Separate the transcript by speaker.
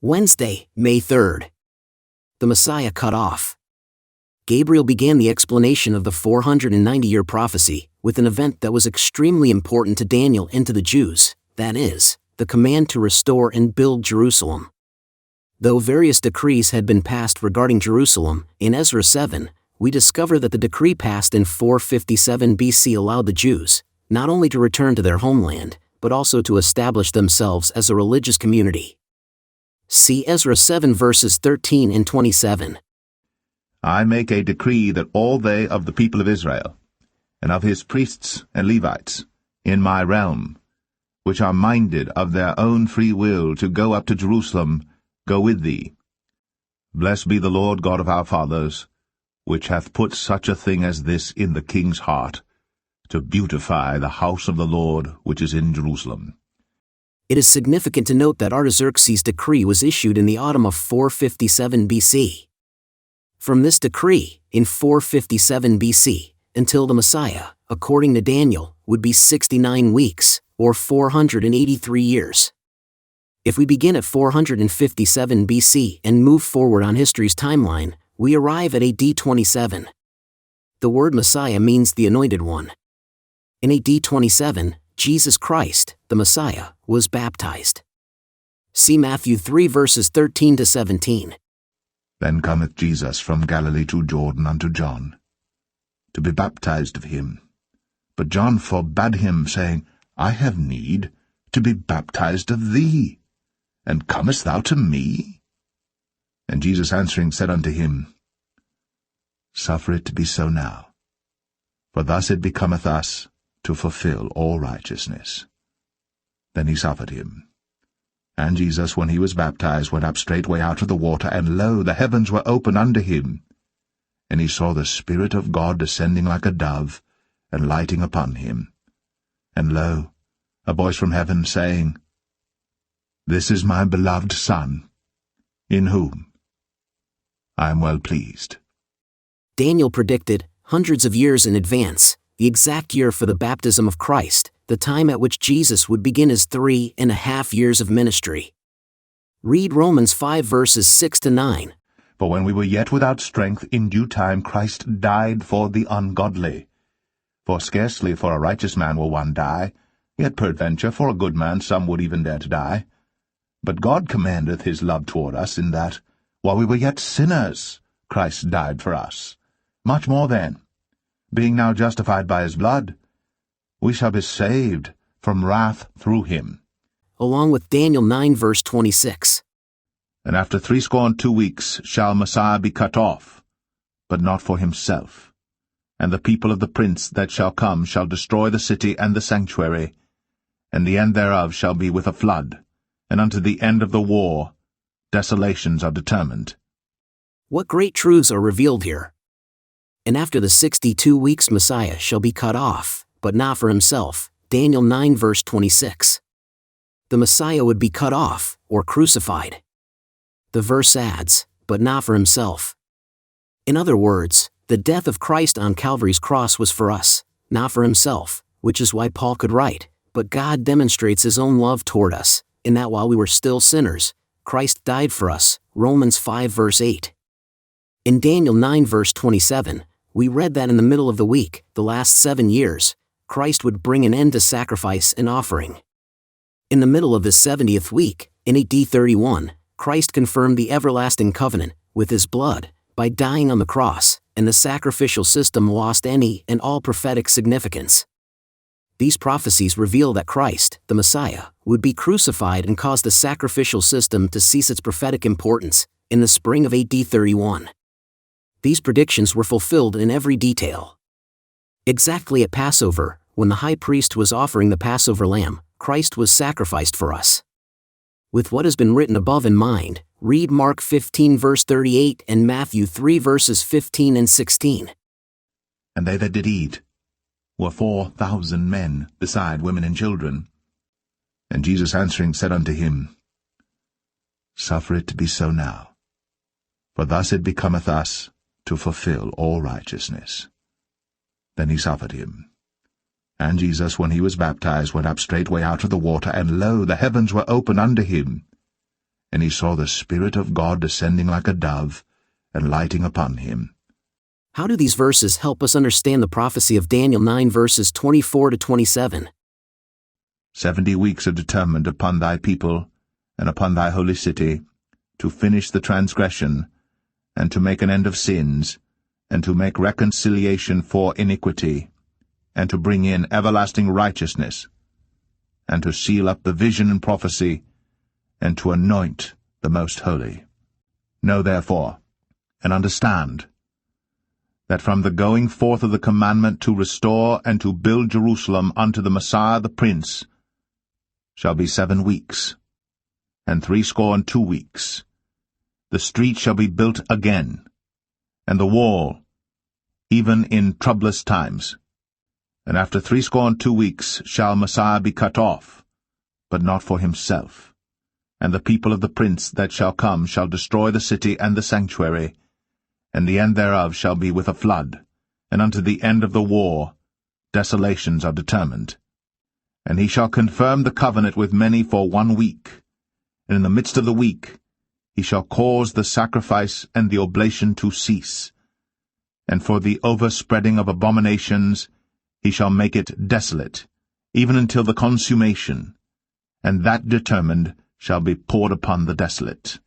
Speaker 1: Wednesday, May 3rd. The Messiah cut off. Gabriel began the explanation of the 490-year prophecy with an event that was extremely important to Daniel and to the Jews, that is, the command to restore and build Jerusalem. Though various decrees had been passed regarding Jerusalem, in Ezra 7, we discover that the decree passed in 457 BC allowed the Jews, not only to return to their homeland, but also to establish themselves as a religious community. See Ezra 7 verses 13 and 27.
Speaker 2: I make a decree that all they of the people of Israel, and of his priests and Levites, in my realm, which are minded of their own free will to go up to Jerusalem, go with thee. Blessed be the Lord God of our fathers, which hath put such a thing as this in the king's heart, to beautify the house of the Lord which is in Jerusalem.
Speaker 1: It is significant to note that Artaxerxes' decree was issued in the autumn of 457 BC. From this decree, in 457 BC, until the Messiah, according to Daniel, would be 69 weeks, or 483 years. If we begin at 457 BC and move forward on history's timeline, we arrive at AD 27. The word Messiah means the Anointed One. In AD 27, Jesus Christ, the Messiah, was baptized. See Matthew 3 verses 13 to 17.
Speaker 2: Then cometh Jesus from Galilee to Jordan unto John, to be baptized of him. But John forbade him, saying, I have need to be baptized of thee, and comest thou to me? And Jesus answering said unto him, Suffer it to be so now, for thus it becometh us to fulfill all righteousness. Then he suffered him. And Jesus, when he was baptized, went up straightway out of the water, and lo, the heavens were open unto him. And he saw the Spirit of God descending like a dove, and lighting upon him. And lo, a voice from heaven, saying, This is my beloved Son, in whom I am well pleased.
Speaker 1: Daniel predicted, hundreds of years in advance, the exact year for the baptism of Christ, the time at which Jesus would begin his 3.5 years of ministry. Read Romans 5 verses 6 to 9.
Speaker 2: For when we were yet without strength, in due time Christ died for the ungodly. For scarcely for a righteous man will one die, yet peradventure for a good man some would even dare to die. But God commandeth his love toward us, in that, while we were yet sinners, Christ died for us. Much more then, being now justified by his blood, we shall be saved from wrath through him.
Speaker 1: Along with Daniel 9 verse 26.
Speaker 2: And after 62 weeks shall Messiah be cut off, but not for himself. And the people of the prince that shall come shall destroy the city and the sanctuary, and the end thereof shall be with a flood, and unto the end of the war desolations are determined.
Speaker 1: What great truths are revealed here. And after the 62 weeks Messiah shall be cut off, but not for himself, Daniel 9 verse 26. The Messiah would be cut off, or crucified. The verse adds, but not for himself. In other words, the death of Christ on Calvary's cross was for us, not for himself, which is why Paul could write, but God demonstrates his own love toward us, in that while we were still sinners, Christ died for us, Romans 5 verse 8. In Daniel 9 verse 27, we read that in the middle of the week, the last 7 years, Christ would bring an end to sacrifice and offering. In the middle of the 70th week, in AD 31, Christ confirmed the everlasting covenant, with his blood, by dying on the cross, and the sacrificial system lost any and all prophetic significance. These prophecies reveal that Christ, the Messiah, would be crucified and cause the sacrificial system to cease its prophetic importance, in the spring of AD 31. These predictions were fulfilled in every detail. Exactly at Passover, when the high priest was offering the Passover lamb, Christ was sacrificed for us. With what has been written above in mind, read Mark 15 verse 38 and Matthew 3 verses 15 and 16.
Speaker 2: And they that did eat were 4,000 men, beside women and children. And Jesus answering said unto him, Suffer it to be so now, for thus it becometh us to fulfill all righteousness. Then he suffered him. And Jesus, when he was baptized, went up straightway out of the water, and lo, the heavens were open unto him. And he saw the Spirit of God descending like a dove, and lighting upon him.
Speaker 1: How do these verses help us understand the prophecy of Daniel 9 verses 24 to 27?
Speaker 2: 70 weeks are determined upon thy people, and upon thy holy city, to finish the transgression, and to make an end of sins, and to make reconciliation for iniquity, and to bring in everlasting righteousness, and to seal up the vision and prophecy, and to anoint the most holy. Know therefore, and understand, that from the going forth of the commandment to restore and to build Jerusalem unto the Messiah the Prince shall be 7 weeks, and 62 weeks. The street shall be built again, and the wall, even in troublous times. And after 62 weeks shall Messiah be cut off, but not for himself. And the people of the prince that shall come shall destroy the city and the sanctuary, and the end thereof shall be with a flood, and unto the end of the war desolations are determined. And he shall confirm the covenant with many for 1 week, and in the midst of the week he shall cause the sacrifice and the oblation to cease, and for the overspreading of abominations he shall make it desolate, even until the consummation, and that determined shall be poured upon the desolate.